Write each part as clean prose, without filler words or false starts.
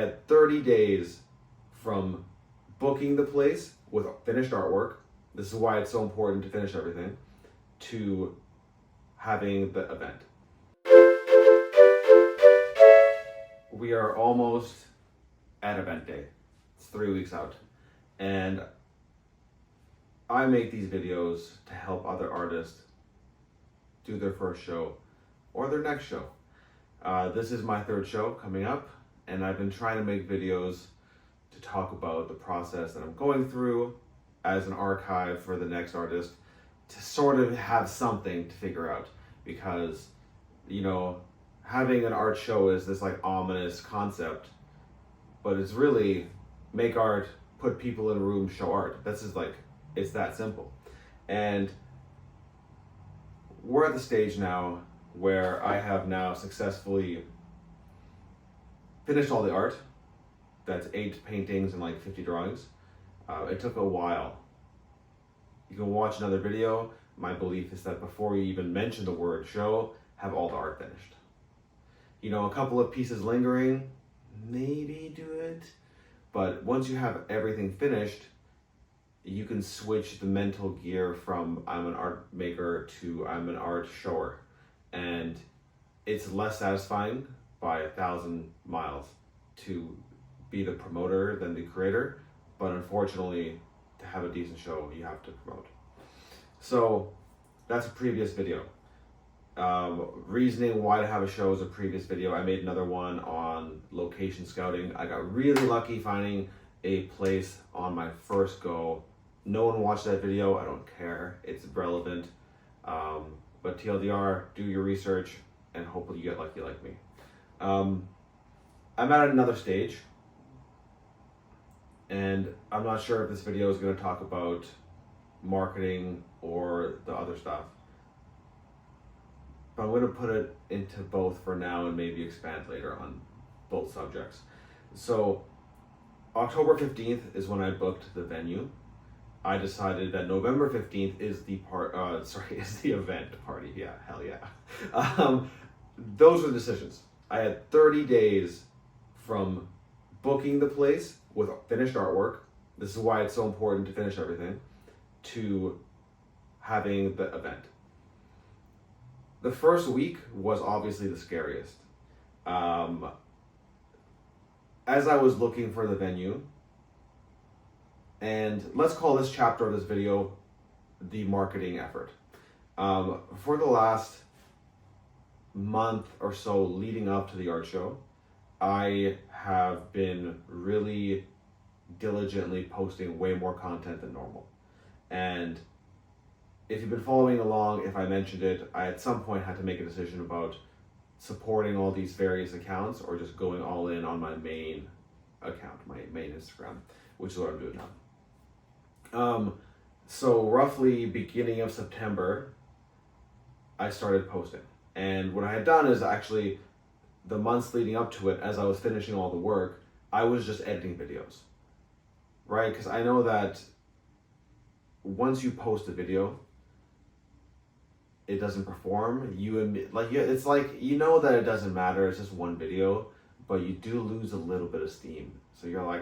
had 30 days from booking the place with finished artwork. This is why it's so important to finish everything, to having the event. We are almost at event day. It's 3 weeks out. And I make these videos to help other artists do their first show or their next show. This is my third show coming up, and I've been trying to make videos to talk about the process that I'm going through as an archive for the next artist, to sort of have something to figure out, because, you know, having an art show is this like ominous concept, but it's really make art, put people in a room, show art. This is like, it's that simple. And we're at the stage now where I have now successfully finished all the art. That's 8 paintings and like 50 drawings. It took a while. You can watch another video. My belief is that before you even mention the word show, have all the art finished. You know, a couple of pieces lingering, maybe do it. But once you have everything finished, you can switch the mental gear from I'm an art maker to I'm an art shower. And it's less satisfying by 1,000 miles to be the promoter than the creator. But unfortunately, to have a decent show, you have to promote. So that's a previous video. Reasoning why to have a show is a previous video. I made another one on location scouting. I got really lucky finding a place on my first go. No one watched that video. I don't care. It's relevant. But TLDR, do your research and hopefully you get lucky like me. I'm at another stage, and I'm not sure if this video is going to talk about marketing or the other stuff. But I'm going to put it into both for now and maybe expand later on both subjects. So October 15th is when I booked the venue. I decided that November 15th is the is the event party. Yeah, hell yeah. Those were the decisions. I had 30 days from booking the place with finished artwork. This is why it's so important to finish everything, to having the event. The first week was obviously the scariest. As I was looking for the venue, and let's call this chapter of this video the marketing effort. For the last month or so leading up to the art show, I have been really diligently posting way more content than normal. And if you've been following along, if I mentioned it, I at some point had to make a decision about supporting all these various accounts or just going all in on my main account, my main Instagram, which is what I'm doing now. So roughly beginning of September, I started posting. And what I had done is actually the months leading up to it, as I was finishing all the work, I was just editing videos, right? Because I know that once you post a video, it doesn't perform. It's like, you know that it doesn't matter. It's just one video, but you do lose a little bit of steam. So you're like,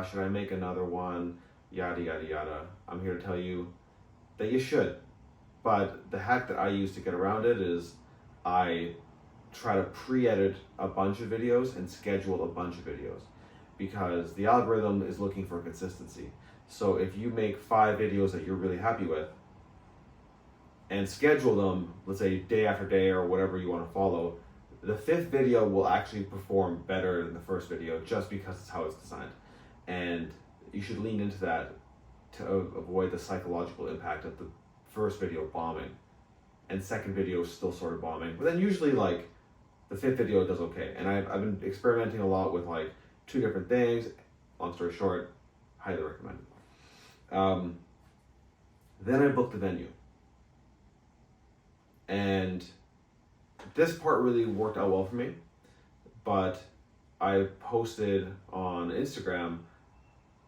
should I make another one? Yada, yada, yada. I'm here to tell you that you should. But the hack that I use to get around it is I try to pre-edit a bunch of videos and schedule a bunch of videos, because the algorithm is looking for consistency. So if you make 5 videos that you're really happy with and schedule them, let's say day after day or whatever you want to follow, the 5th video will actually perform better than the first video just because it's how it's designed. And you should lean into that to avoid the psychological impact of the first video bombing and second video still sort of bombing. But then usually like the 5th video does okay. And I've been experimenting a lot with like 2 different things. Long story short, highly recommend it. Then I booked the venue. And this part really worked out well for me, but I posted on Instagram,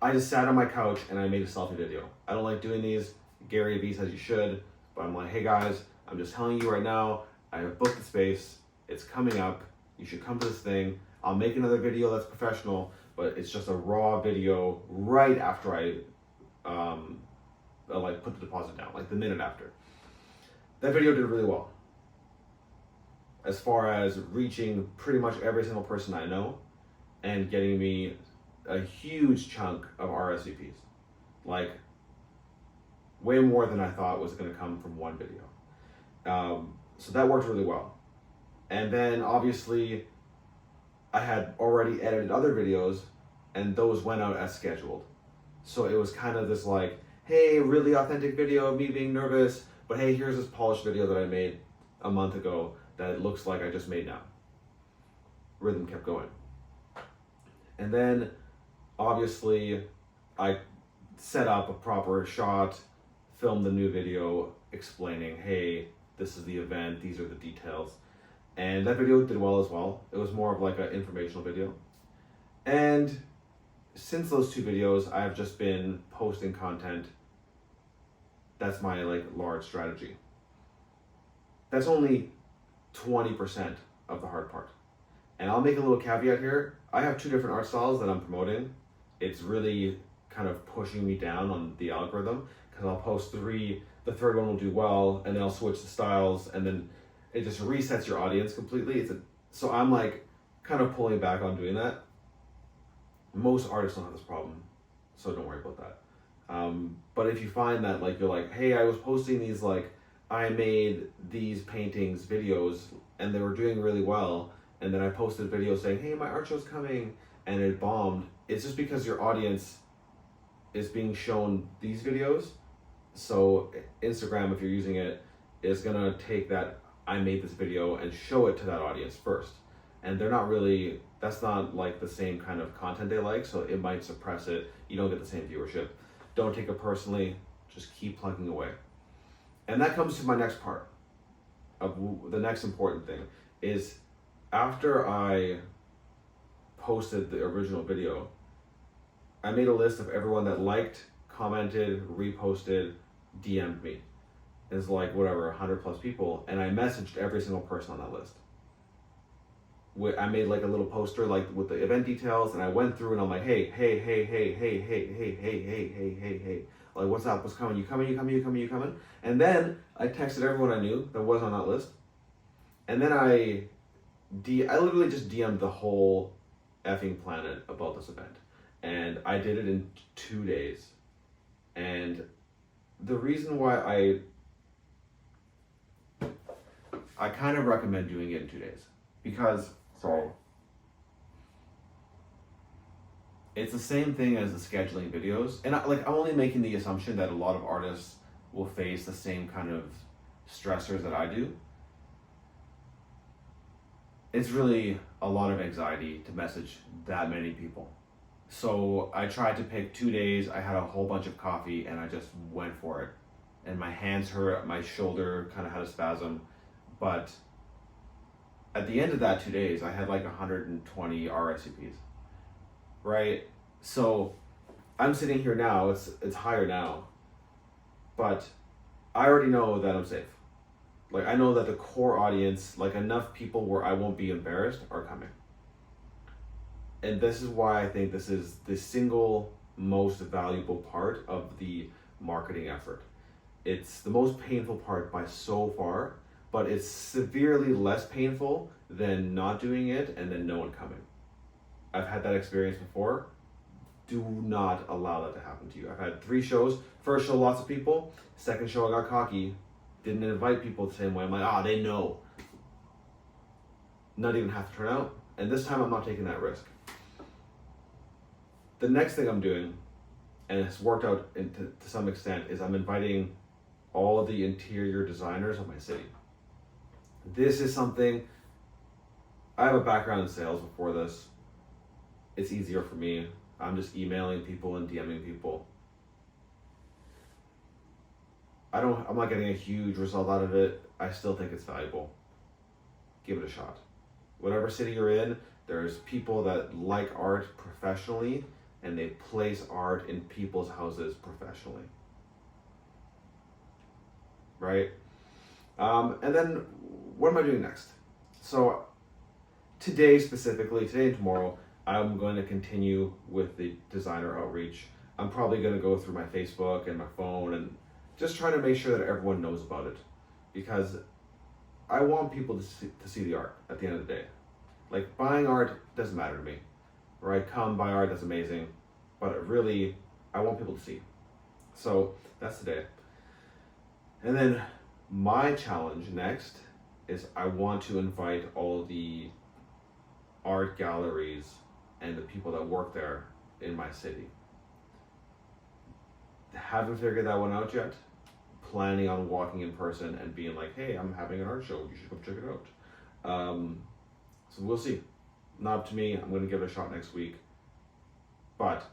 I just sat on my couch and I made a selfie video. I don't like doing these. Gary Vee says you should, but I'm like, hey guys, I'm just telling you right now, I have booked the space. It's coming up. You should come to this thing. I'll make another video that's professional, but it's just a raw video right after I like put the deposit down, like the minute after. That video did really well as far as reaching pretty much every single person I know and getting me a huge chunk of RSVPs. Like way more than I thought was going to come from one video. So that worked really well. And then obviously I had already edited other videos and those went out as scheduled. So it was kind of this like, hey, really authentic video of me being nervous, but hey, here's this polished video that I made a month ago that it looks like I just made now. Rhythm kept going. And then obviously I set up a proper shot, filmed the new video explaining, hey, this is the event, these are the details. And that video did well as well. It was more of like an informational video. And since those two videos, I've just been posting content. That's my like large strategy. That's only 20% of the hard part. And I'll make a little caveat here. I have two different art styles that I'm promoting. It's really kind of pushing me down on the algorithm because I'll post three, the third one will do well, and then I'll switch the styles, and then it just resets your audience completely. So I'm like kind of pulling back on doing that. Most artists don't have this problem, so don't worry about that. But if you find that like you're like, hey, I was posting these like I made these paintings videos and they were doing really well, and then I posted a video saying, hey, my art show's coming, and it bombed, it's just because your audience is being shown these videos. So Instagram, if you're using it, is gonna take that I made this video and show it to that audience first. And they're not really, that's not like the same kind of content they like, so it might suppress it. You don't get the same viewership. Don't take it personally, just keep plugging away. And that comes to my next part of the next important thing is after I posted the original video, I made a list of everyone that liked, commented, reposted, DM'd me. It's like whatever, 100 plus people, and I messaged every single person on that list. I made like a little poster like with the event details, and I went through and I'm like, hey, like what's up, what's coming, you coming? And then I texted everyone I knew that was on that list, and then I literally just DM'd the whole effing planet about this event, and I did it in 2 days. And the reason why I kind of recommend doing it in 2 days because it's the same thing as the scheduling videos, and I'm only making the assumption that a lot of artists will face the same kind of stressors that I do. It's really a lot of anxiety to message that many people. So I tried to pick 2 days, I had a whole bunch of coffee, and I just went for it. And my hands hurt, my shoulder kind of had a spasm, but at the end of that 2 days, I had like 120 RSVPs, right? So I'm sitting here now, it's higher now, but I already know that I'm safe. Like I know that the core audience, like enough people where I won't be embarrassed, are coming. And this is why I think this is the single most valuable part of the marketing effort. It's the most painful part by so far, but it's severely less painful than not doing it and then no one coming. I've had that experience before. Do not allow that to happen to you. I've had 3 shows. First show, lots of people. Second show, I got cocky. Didn't invite people the same way. I'm like, they know. Not even have to turn out. And this time I'm not taking that risk. The next thing I'm doing, and it's worked out to some extent, is I'm inviting all of the interior designers of my city. This is something, I have a background in sales before this. It's easier for me. I'm just emailing people and DMing people. I'm not getting a huge result out of it. I still think it's valuable. Give it a shot. Whatever city you're in, there's people that like art professionally and they place art in people's houses professionally. Right? And then what am I doing next? So today specifically, today and tomorrow, I'm going to continue with the designer outreach. I'm probably going to go through my Facebook and my phone and just try to make sure that everyone knows about it, because I want people to see the art at the end of the day. Like, buying art doesn't matter to me, right? Come buy art, that's amazing, but really, I want people to see. So that's today. And then my challenge next is I want to invite all the art galleries and the people that work there in my city. Haven't figured that one out yet. Planning on walking in person and being like, hey, I'm having an art show, you should come check it out. So we'll see. Not up to me, I'm going to give it a shot next week. But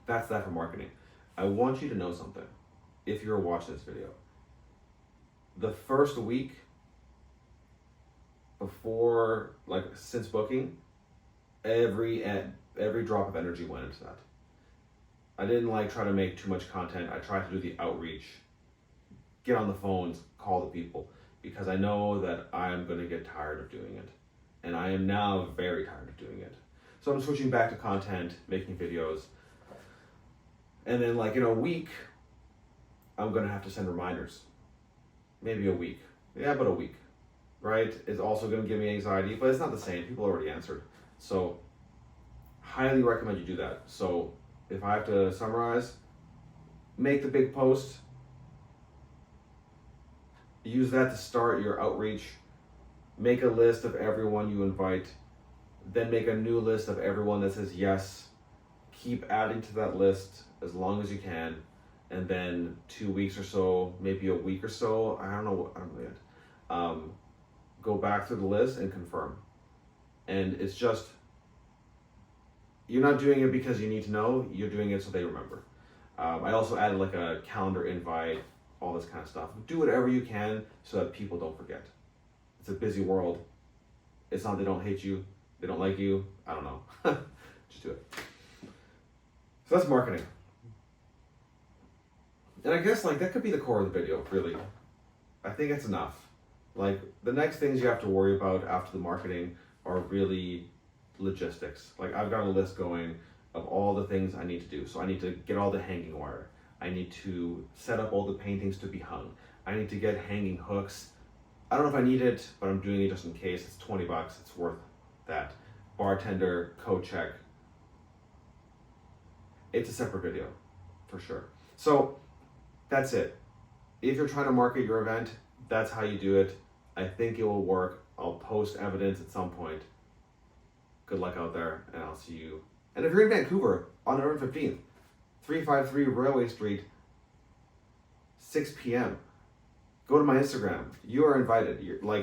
that's that for marketing. I want you to know something. If you're watching this video, the first week before, like, since booking, every drop of energy went into that. I didn't try to make too much content. I tried to do the outreach, get on the phones, call the people, because I know that I'm going to get tired of doing it. And I am now very tired of doing it. So I'm switching back to content, making videos. And then in a week, I'm going to have to send reminders. Maybe a week. Yeah, but a week, right? Is also going to give me anxiety, but it's not the same. People already answered. So highly recommend you do that. So if I have to summarize, make the big post, use that to start your outreach, make a list of everyone you invite, then make a new list of everyone that says yes, keep adding to that list as long as you can, and then 2 weeks or so, maybe a week or so, I don't know yet, go back through the list and confirm. And it's just, you're not doing it because you need to know, you're doing it so they remember. I also added a calendar invite, all this kind of stuff. Do whatever you can so that people don't forget. It's a busy world. It's not they don't hate you, they don't like you, I don't know. Just do it. So that's marketing. And I guess that could be the core of the video, really. I think it's enough. The next things you have to worry about after the marketing are really logistics. I've got a list going of all the things I need to do. So I need to get all the hanging wire. I need to set up all the paintings to be hung. I need to get hanging hooks. I don't know if I need it, but I'm doing it just in case. It's $20, it's worth that. Bartender, coat check. It's a separate video, for sure. So that's it. If you're trying to market your event, that's how you do it. I think it will work. I'll post evidence at some point. Good luck out there, and I'll see you. And if you're in Vancouver, on November 15th, 353 Railway Street, 6 p.m., go to my Instagram. You are invited.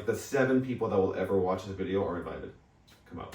The 7 people that will ever watch this video are invited. Come out.